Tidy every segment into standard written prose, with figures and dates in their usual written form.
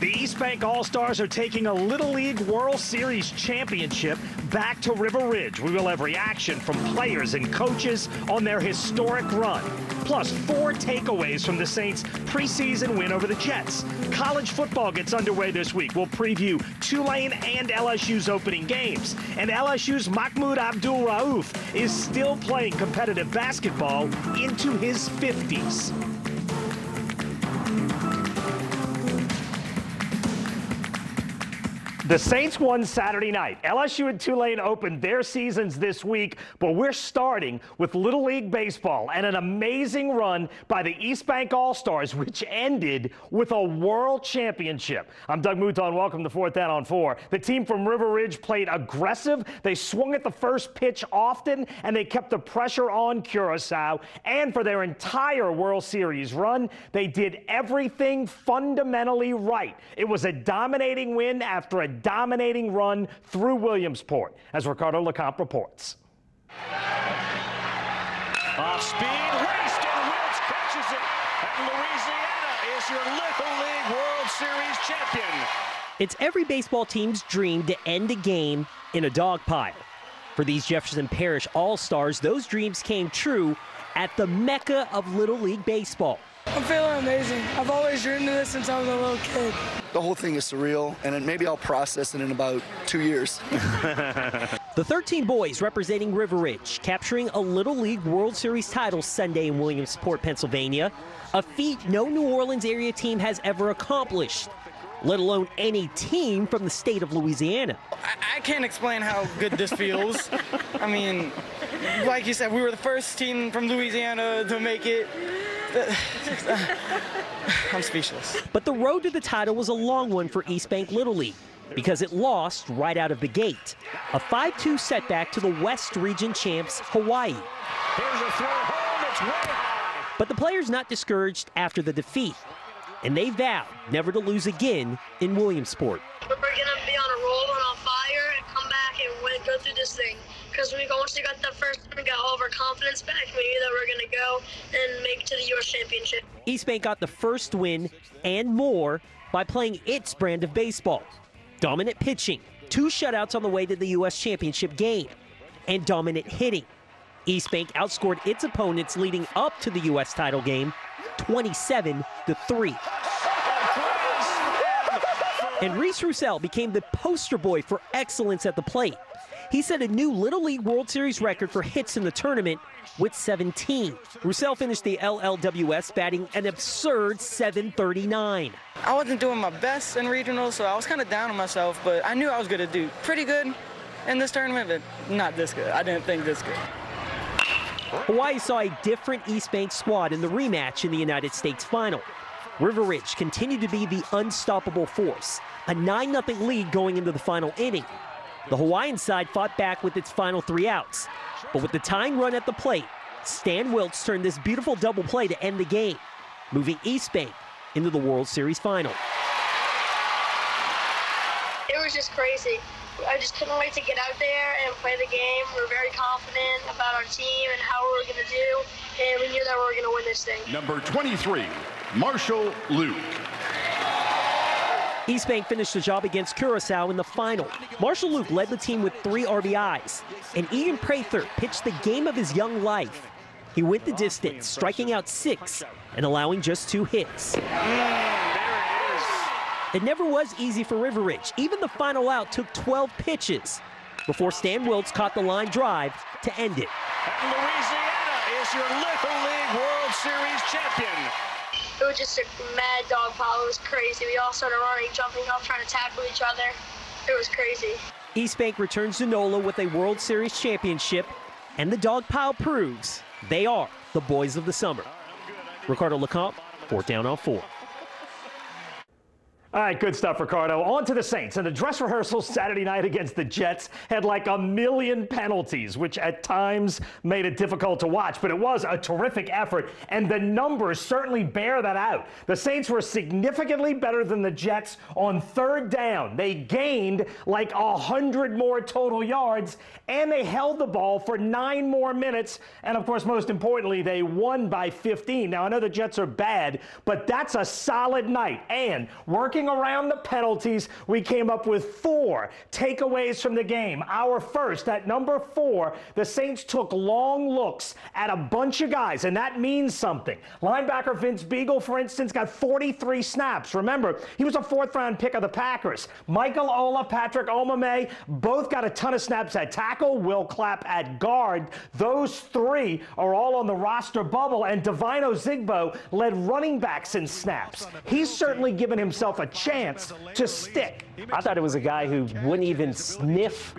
The East Bank All-Stars are taking a Little League World Series championship back to River Ridge. We will have reaction from players and coaches on their historic run. Plus, 4 takeaways from the Saints' preseason win over the Jets. College football gets underway this week. We'll preview Tulane and LSU's opening games. And LSU's Mahmoud Abdul-Rauf is still playing competitive basketball into his 50s. The Saints won Saturday night. LSU and Tulane opened their seasons this week, but we're starting with Little League Baseball and an amazing run by the East Bank All-Stars, which ended with a World Championship. I'm Doug Mouton. Welcome to 4th Down on 4. The team from River Ridge played aggressive. They swung at the first pitch often, and they kept the pressure on Curacao. And for their entire World Series run, they did everything fundamentally right. It was a dominating win after a dominating run through Williamsport, as Ricardo LeCompte reports. Off speed, raced, and Wiltz catches it. And Louisiana is your Little League World Series champion. It's every baseball team's dream to end a game in a dog pile. For these Jefferson Parish All-Stars, those dreams came true at the mecca of Little League Baseball. I'm feeling amazing. I've always dreamed of this since I was a little kid. The whole thing is surreal, and maybe I'll process it in about 2 years. The 13 boys representing River Ridge capturing a Little League World Series title Sunday in Williamsport, Pennsylvania, a feat no New Orleans area team has ever accomplished, let alone any team from the state of Louisiana. I can't explain how good this feels. I mean, like you said, we were the first team from Louisiana to make it. I'm speechless. But the road to the title was a long one for East Bank Little League because it lost right out of the gate. A 5-2 setback to the West Region champs, Hawaii. Here's a throw home, it's way high. But the players not discouraged after the defeat, and they vowed never to lose again in Williamsport. We're going to be on a roll and on fire and come back and win, go through this thing. Because once we got that first, we got all of our confidence back. We knew that we were going to go and make it to the U.S. Championship. East Bank got the first win and more by playing its brand of baseball. Dominant pitching, 2 shutouts on the way to the U.S. Championship game, and dominant hitting. East Bank outscored its opponents leading up to the U.S. title game 27-3. And Reese Roussel became the poster boy for excellence at the plate. He set a new Little League World Series record for hits in the tournament with 17. Roussel finished the LLWS batting an absurd .739. I wasn't doing my best in regionals, so I was kind of down on myself, but I knew I was going to do pretty good in this tournament, but not this good. I didn't think this good. Hawaii saw a different East Bank squad in the rematch in the United States final. River Ridge continued to be the unstoppable force, a 9-0 lead going into the final inning. The Hawaiian side fought back with its final 3 outs, but with the tying run at the plate, Stan Wiltz turned this beautiful double play to end the game, moving East Bank into the World Series final. It was just crazy. I just couldn't wait to get out there and play the game. We're very confident about our team and how we were going to do, and we knew that we were going to win this thing. Number 23, Marshall Luke. East Bank finished the job against Curacao in the final. Marshall Luke led the team with 3 RBIs, and Ian Prather pitched the game of his young life. He went the distance, striking out 6 and allowing just 2 hits. It never was easy for River Ridge. Even the final out took 12 pitches before Stan Wiltz caught the line drive to end it. And Louisiana is your Little League World Series champion. It was just a mad dog pile. It was crazy. We all started running, jumping up, trying to tackle each other. It was crazy. East Bank returns to NOLA with a World Series championship, and the dog pile proves they are the boys of the summer. Ricardo LeCompte, 4th Down on 4. All right, good stuff, Ricardo. On to the Saints. And the dress rehearsal Saturday night against the Jets had like a million penalties, which at times made it difficult to watch. But it was a terrific effort, and the numbers certainly bear that out. The Saints were significantly better than the Jets on 3rd down. They gained like 100 more total yards, and they held the ball for 9 more minutes. And, of course, most importantly, they won by 15. Now, I know the Jets are bad, but that's a solid night. And working Working around the penalties, we came up with 4 takeaways from the game. Our first, at number 4, the Saints took long looks at a bunch of guys, and that means something. Linebacker Vince Beagle, for instance, got 43 snaps. Remember, he was a 4th-round pick of the Packers. Michael Ola, Patrick Omameh, both got a ton of snaps at tackle. Will Clapp at guard. Those 3 are all on the roster bubble, and Divino Zigbo led running backs in snaps. He's certainly given himself a chance to stick. I thought it was a guy who wouldn't even sniff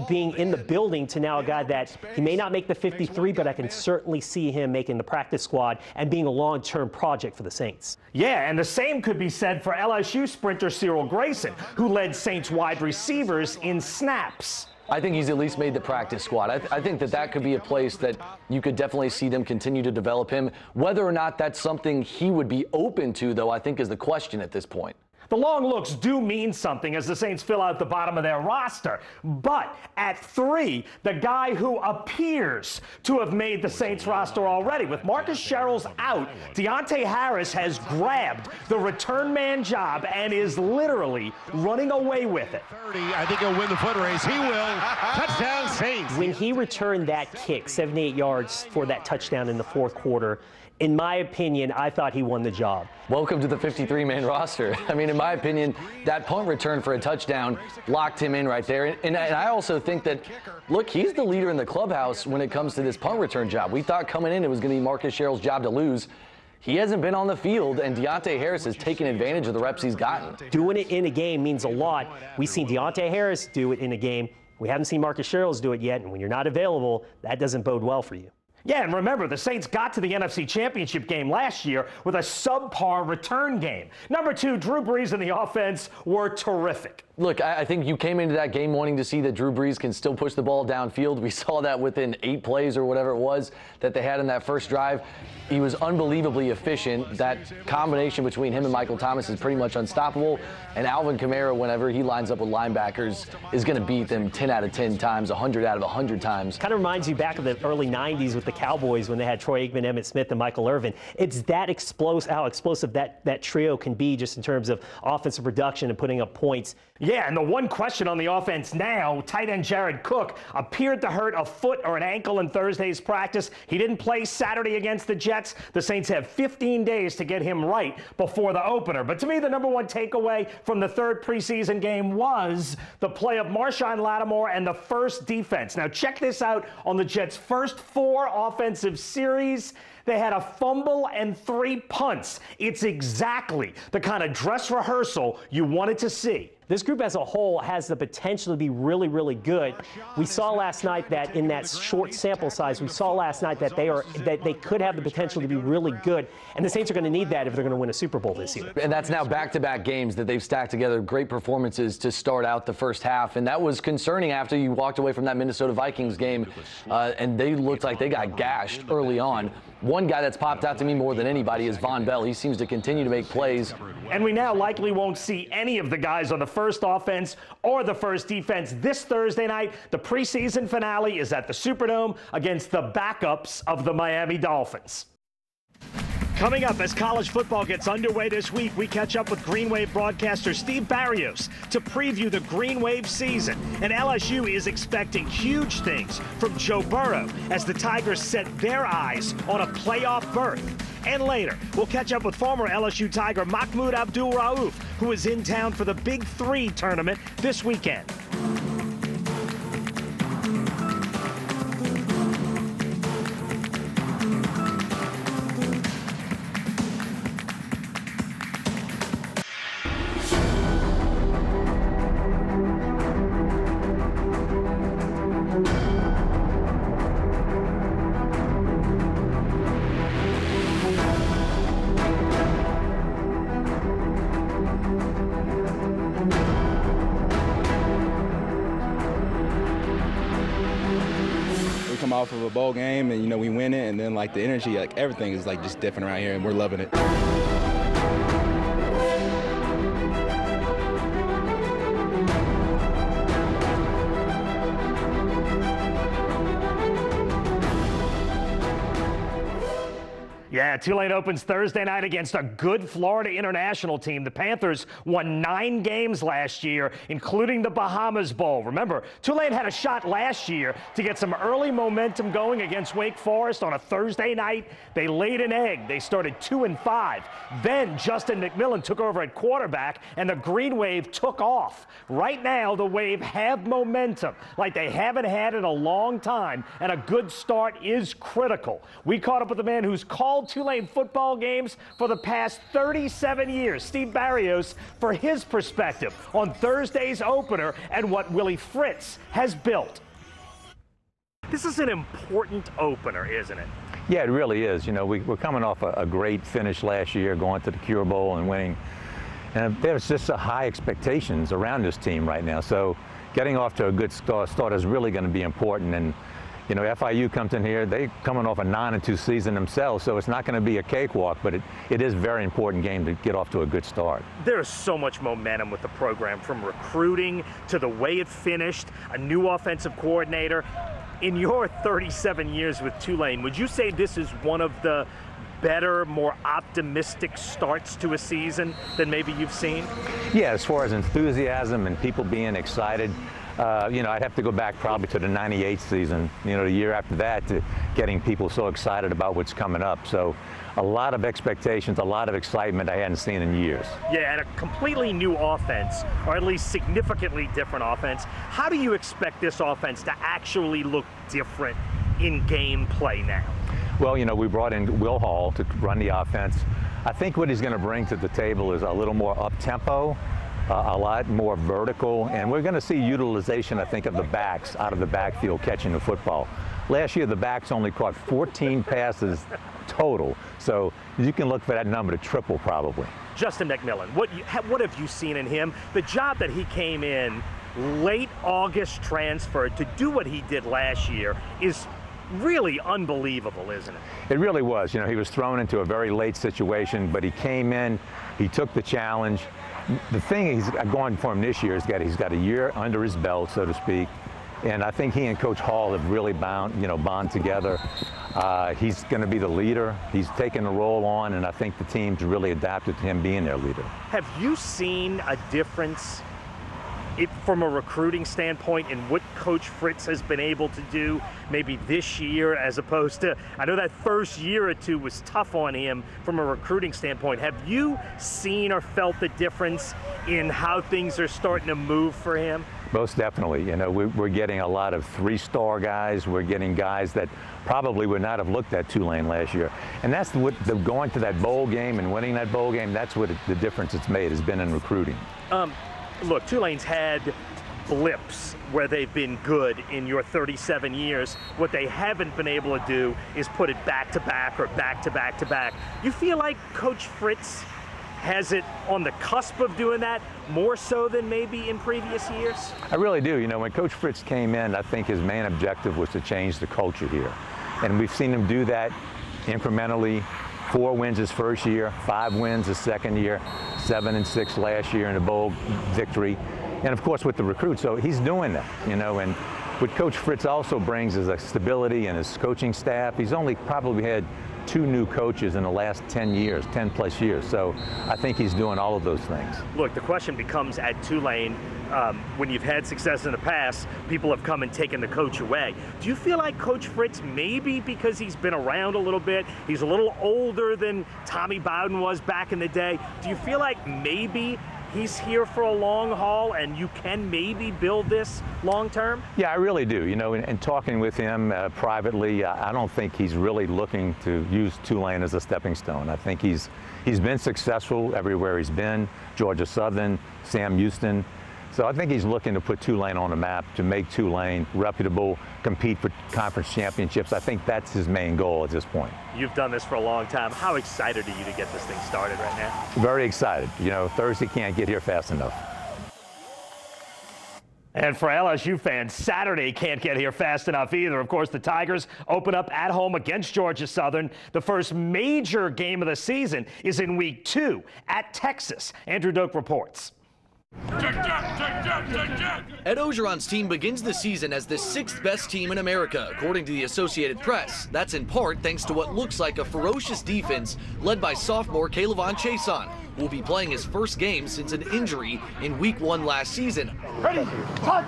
being in the building to now a guy that he may not make the 53, but I can certainly see him making the practice squad and being a long-term project for the Saints. Yeah, and the same could be said for LSU sprinter Cyril Grayson, who led Saints wide receivers in snaps. I think he's at least made the practice squad. I think that could be a place that you could definitely see them continue to develop him. Whether or not that's something he would be open to, though, I think is the question at this point. The long looks do mean something as the Saints fill out the bottom of their roster. But at 3, the guy who appears to have made the Saints roster already. With Marcus Sherrills out, Deontay Harris has grabbed the return man job and is literally running away with it. I think he'll win the foot race. He will. Touchdown, Saints. When he returned that kick, 78 yards for that touchdown in the 4th quarter, in my opinion, I thought he won the job. Welcome to the 53-man roster. I mean, in my opinion, that punt return for a touchdown locked him in right there. And I also think that, look, he's the leader in the clubhouse when it comes to this punt return job. We thought coming in it was going to be Marcus Sherrill's job to lose. He hasn't been on the field, and Deontay Harris has taken advantage of the reps he's gotten. Doing it in a game means a lot. We've seen Deontay Harris do it in a game. We haven't seen Marcus Sherrills do it yet, and when you're not available, that doesn't bode well for you. Yeah, and remember, the Saints got to the NFC Championship game last year with a subpar return game. Number 2, Drew Brees and the offense were terrific. Look, I think you came into that game wanting to see that Drew Brees can still push the ball downfield. We saw that within 8 plays or whatever it was that they had in that first drive. He was unbelievably efficient. That combination between him and Michael Thomas is pretty much unstoppable. And Alvin Kamara, whenever he lines up with linebackers, is going to beat them 10 out of 10 times, 100 out of 100 times. Kind of reminds you back of the early 90s with the Cowboys when they had Troy Aikman, Emmitt Smith, and Michael Irvin. It's that how explosive that trio can be just in terms of offensive production and putting up points. Yeah, and the one question on the offense now, tight end Jared Cook appeared to hurt a foot or an ankle in Thursday's practice. He didn't play Saturday against the Jets. The Saints have 15 days to get him right before the opener. But to me, the number 1 takeaway from the 3rd preseason game was the play of Marshawn Lattimore and the first defense. Now, check this out on the Jets' first 4 offensive series. They had a fumble and 3 punts. It's exactly the kind of dress rehearsal you wanted to see. This group as a whole has the potential to be really, really good. We saw last night that in that short sample size, that they could have the potential to be really good. And the Saints are going to need that if they're going to win a Super Bowl this year. And that's now back-to-back games that they've stacked together, great performances to start out the first half. And that was concerning after you walked away from that Minnesota Vikings game, and they looked like they got gashed early on. One guy that's popped out to me more than anybody is Von Bell. He seems to continue to make plays. And we now likely won't see any of the guys on the first offense or the first defense this Thursday night. The preseason finale is at the Superdome against the backups of the Miami Dolphins. Coming up, as college football gets underway this week, we catch up with Green Wave broadcaster Steve Barrios to preview the Green Wave season. And LSU is expecting huge things from Joe Burrow as the Tigers set their eyes on a playoff berth. And later, we'll catch up with former LSU Tiger Mahmoud Abdul-Rauf, who is in town for the Big 3 tournament this weekend. Off of a bowl game and we win it, and then like the energy, like everything is like just different around here, and we're loving it. Yeah, Tulane opens Thursday night against a good Florida International team. The Panthers won 9 games last year, including the Bahamas Bowl. Remember, Tulane had a shot last year to get some early momentum going against Wake Forest on a Thursday night. They laid an egg. They started 2-5. Then Justin McMillan took over at quarterback, and the Green Wave took off. Right now, the Wave have momentum like they haven't had in a long time, and a good start is critical. We caught up with the man who's called Tulane football games for the past 37 years, Steve Barrios, for his perspective on Thursday's opener and what Willie Fritz has built. This is an important opener, isn't it? Yeah, it really is. You know, we're coming off a great finish last year, going to the Cure Bowl and winning. And there's just a high expectations around this team right now. So getting off to a good start is really going to be important. And you know, FIU comes in here, they're coming off a 9-2 season themselves, so it's not going to be a cakewalk, but it is a very important game to get off to a good start. There is so much momentum with the program, from recruiting to the way it finished, a new offensive coordinator. In your 37 years with Tulane, would you say this is one of the better, more optimistic starts to a season than maybe you've seen? Yeah, as far as enthusiasm and people being excited, you know, I'd have to go back probably to the '98 season, you know, the year after that, to getting people so excited about what's coming up. So a lot of expectations, a lot of excitement I hadn't seen in years. Yeah, and a completely new offense, or at least significantly different offense. How do you expect this offense to actually look different in gameplay now? Well, you know, we brought in Will Hall to run the offense. I think what he's going to bring to the table is a little more up-tempo, a lot more vertical, and we're going to see utilization, I think, of the backs out of the backfield catching the football. Last year, the backs only caught 14 passes total, so you can look for that number to triple probably. Justin McMillan, what have you seen in him? The job that he came in late August transfer to do what he did last year is really unbelievable, isn't it? It really was. You know, he was thrown into a very late situation, but he came in, he took the challenge. The thing he's going for him this year is he's got a year under his belt, so to speak, and I think he and Coach Hall have really bond together. He's going to be the leader. He's taken the role on, and I think the team's really adapted to him being their leader. Have you seen a difference from a recruiting standpoint in what Coach Fritz has been able to do maybe this year, as opposed to, I know that first year or two was tough on him from a recruiting standpoint. Have you seen or felt the difference in how things are starting to move for him? Most definitely. You know, we're getting a lot of 3-star guys. We're getting guys that probably would not have looked at Tulane last year. And that's what going to that bowl game and winning that bowl game, that's what the difference it's made has been in recruiting. Look, Tulane's had blips where they've been good in your 37 years. What they haven't been able to do is put it back to back or back to back to back. You feel like Coach Fritz has it on the cusp of doing that more so than maybe in previous years? I really do. You know, when Coach Fritz came in, I think his main objective was to change the culture here. And we've seen him do that incrementally. 4 wins his first year, 5 wins his second year, 7-6 last year in a bowl victory. And of course with the recruits, so he's doing that, you know, and what Coach Fritz also brings is a stability in his coaching staff. He's only probably had 2 new coaches in the last 10 years, 10 plus years. So I think he's doing all of those things. Look, the question becomes at Tulane, when you've had success in the past, people have come and taken the coach away. Do you feel like Coach Fritz, maybe because he's been around a little bit, he's a little older than Tommy Bowden was back in the day, do you feel like maybe he's here for a long haul and you can maybe build this long term? Yeah, I really do. You know, in talking with him privately, I don't think he's really looking to use Tulane as a stepping stone. I think he's been successful everywhere he's been, Georgia Southern, Sam Houston. So I think he's looking to put Tulane on the map, to make Tulane reputable, compete for conference championships. I think that's his main goal at this point. You've done this for a long time. How excited are you to get this thing started right now? Very excited. You know, Thursday can't get here fast enough. And for LSU fans, Saturday can't get here fast enough either. Of course, the Tigers open up at home against Georgia Southern. The first major game of the season is in week 2 at Texas. Andrew Doak reports. Ed Ogeron's team begins the season as the 6th best team in America, according to the Associated Press. That's in part thanks to what looks like a ferocious defense led by sophomore Kayvon Chason, who will be playing his first game since an injury in Week 1 last season. Ready, touch!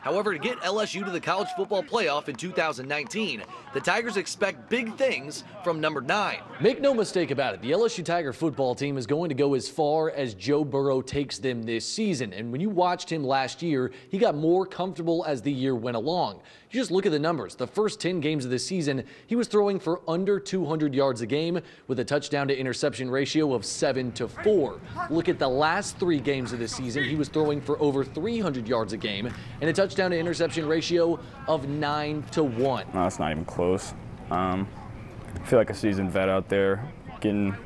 However, to get LSU to the college football playoff in 2019, the Tigers expect big things from number 9. Make no mistake about it, the LSU Tiger football team is going to go as far as Joe Burrow takes them this season. And when you watched him last year, he got more comfortable as the year went along. You just look at the numbers. The first 10 games of the season, he was throwing for under 200 yards a game with a touchdown to interception ratio of 7-4. Look at the last 3 games of the season, he was throwing for over 300 yards a game and a touchdown to interception ratio of 9-1. No, it's not even close. I feel like a seasoned vet out there, getting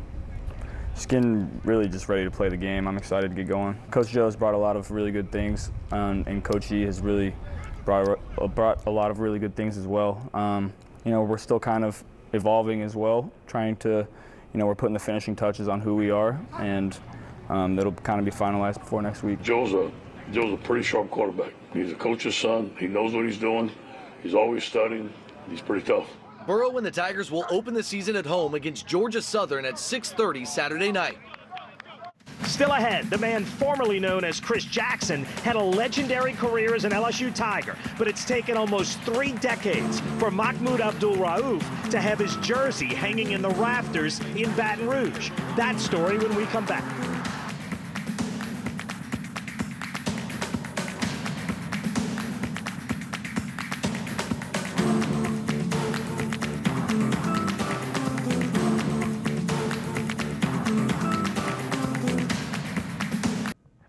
really just ready to play the game. I'm excited to get going. Coach Joe has brought a lot of really good things, and Coach E has really brought a lot of really good things as well. You know, we're still kind of evolving as well, trying to, you know, we're putting the finishing touches on who we are, and that'll kind of be finalized before next week. Joe's a pretty sharp quarterback. He's a coach's son. He knows what he's doing. He's always studying. He's pretty tough. Burrow and the Tigers will open the season at home against Georgia Southern at 6:30 Saturday night. Still ahead, the man formerly known as Chris Jackson had a legendary career as an LSU Tiger, but it's taken almost 3 decades for Mahmoud Abdul-Rauf to have his jersey hanging in the rafters in Baton Rouge. That story when we come back.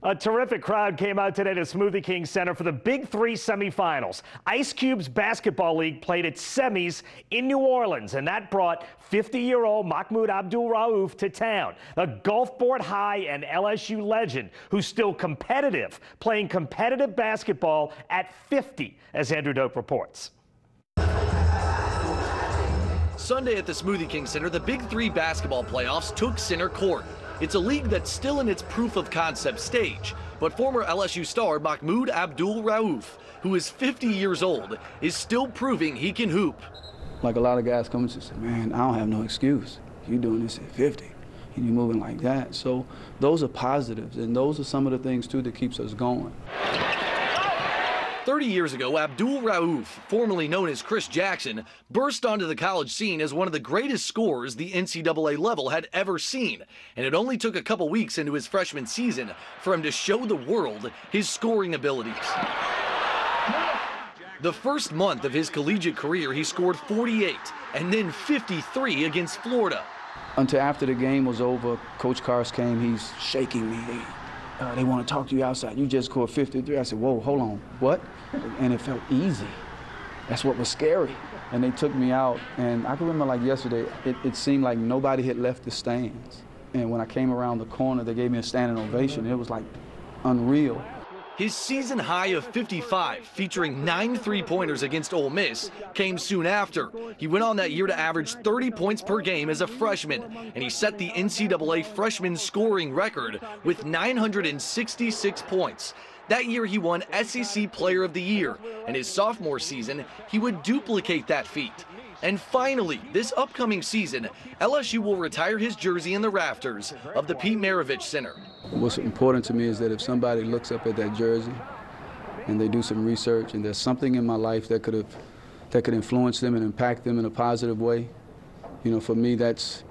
A terrific crowd came out today to Smoothie King Center for the Big 3 semifinals. Ice Cube's basketball league played its semis in New Orleans, and that brought 50-year-old Mahmoud Abdul-Rauf to town, a Gulfport High and LSU legend who's still competitive, playing competitive basketball at 50, as Andrew Dope reports. Sunday at the Smoothie King Center, the Big 3 basketball playoffs took center court. It's a league that's still in its proof of concept stage, but former LSU star Mahmoud Abdul-Rauf, who is 50 years old, is still proving he can hoop. Like a lot of guys come and say, man, I don't have no excuse. You're doing this at 50, and you're moving like that. So those are positives, and those are some of the things, too, that keeps us going. 30 years ago, Abdul-Rauf, formerly known as Chris Jackson, burst onto the college scene as one of the greatest scorers the NCAA level had ever seen. And it only took a couple weeks into his freshman season for him to show the world his scoring abilities. The first month of his collegiate career, he scored 48 and then 53 against Florida. Until after the game was over, Coach Cars came, he's shaking me. They want to talk to you outside. You just scored 53. I said, whoa, hold on, what? And it felt easy. That's what was scary. And they took me out, and I can remember like yesterday, it seemed like nobody had left the stands. And when I came around the corner, they gave me a standing ovation. It was like unreal. His season high of 55, featuring 9 3-pointers against Ole Miss, came soon after. He went on that year to average 30 points per game as a freshman, and he set the NCAA freshman scoring record with 966 points. That year he won SEC Player of the Year, and his sophomore season he would duplicate that feat. And finally, this upcoming season, LSU will retire his jersey in the rafters of the Pete Maravich Center. What's important to me is that if somebody looks up at that jersey and they do some research and there's something in my life that could influence them and impact them in a positive way, you know, for me that's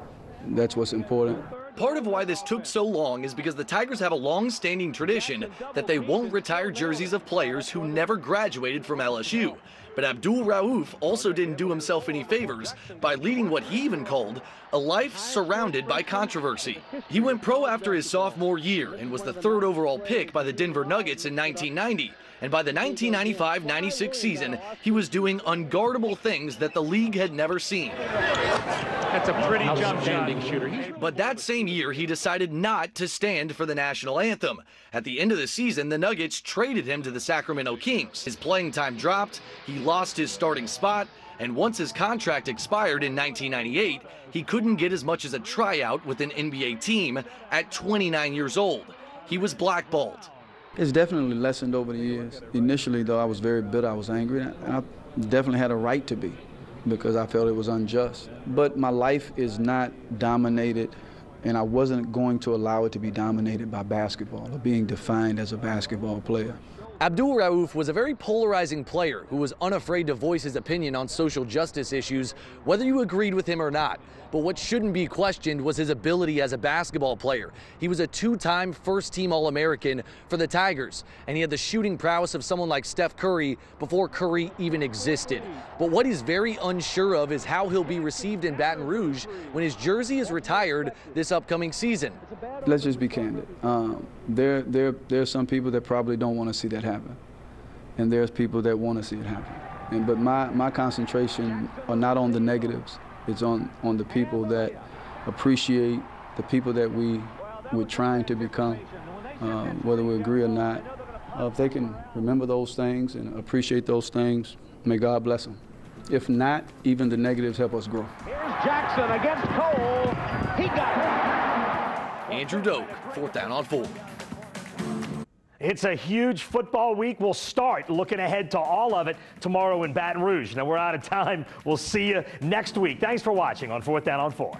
what's important. Part of why this took so long is because the Tigers have a long-standing tradition that they won't retire jerseys of players who never graduated from LSU. But Abdul-Rauf also didn't do himself any favors by leading what he even called a life surrounded by controversy. He went pro after his sophomore year and was the 3rd overall pick by the Denver Nuggets in 1990. And by the 1995-96 season, he was doing unguardable things that the league had never seen. That's a pretty jump shot. But that same year, he decided not to stand for the national anthem. At the end of the season, the Nuggets traded him to the Sacramento Kings. His playing time dropped, he lost his starting spot, and once his contract expired in 1998, he couldn't get as much as a tryout with an NBA team at 29 years old. he was blackballed. It's definitely lessened over the years. Initially, though, I was very bitter. I was angry. I definitely had a right to be because I felt it was unjust. But my life is not dominated, and I wasn't going to allow it to be dominated by basketball or being defined as a basketball player. Abdul Rauf was a very polarizing player who was unafraid to voice his opinion on social justice issues, whether you agreed with him or not. But what shouldn't be questioned was his ability as a basketball player. He was a two-time first-team All-American for the Tigers, and he had the shooting prowess of someone like Steph Curry before Curry even existed. But what he's very unsure of is how he'll be received in Baton Rouge when his jersey is retired this upcoming season. Let's just be candid. There are some people that probably don't want to see that happen, and there's people that want to see it happen. But my concentration are not on the negatives. It's on the people that appreciate the people that we're trying to become, whether we agree or not. If they can remember those things and appreciate those things, may God bless them. If not, even the negatives help us grow. Here's Jackson against Cole. He got it. Andrew Doak, 4th Down on 4. It's a huge football week. We'll start looking ahead to all of it tomorrow in Baton Rouge. Now, we're out of time. We'll see you next week. Thanks for watching on 4th Down on 4.